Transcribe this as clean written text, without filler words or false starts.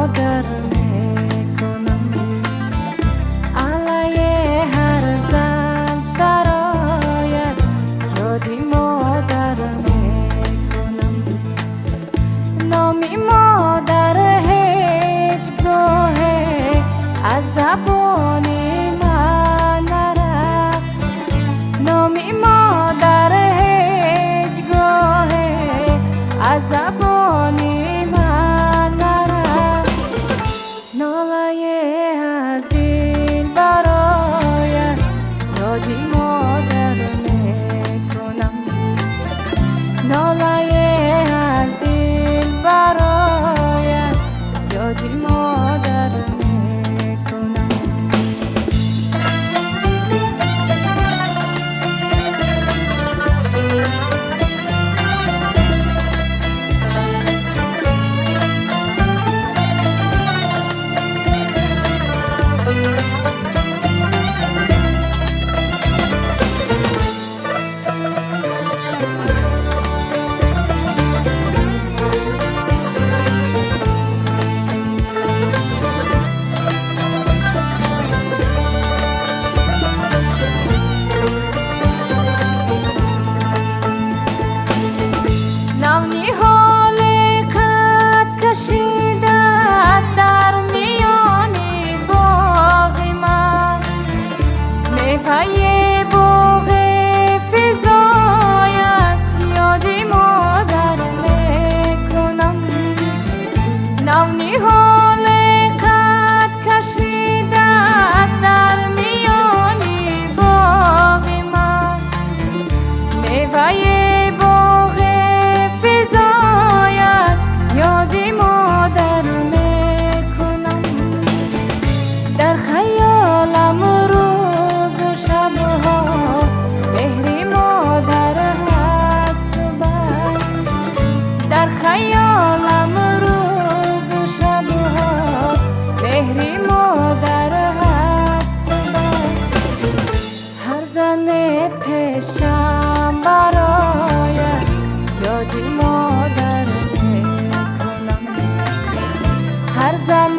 مادر میکنم، علیه هر زن سرایت یادی مادر میکنم. نامی مادر هیچ گاهه از زبان من نرفت، نامی مادر هیچ گاهه از زبان من نرفت. ناله از دل برایت یادی مادر میکنم، ناله از دل برایت یادی مادر میکنم. نهال قد کشیده است در میان باغ من، میوه باغ فزایت یادی مادر میکنم. نهال قد کشیده است در میان باغ من، میوه یادی مادر میکنم. در خیالم روز و شبها مهری مادر هست و بر، در خیالم روز و شبها مهری مادر هست و بر. هر زن پیشم برایت یادی مادر هر زن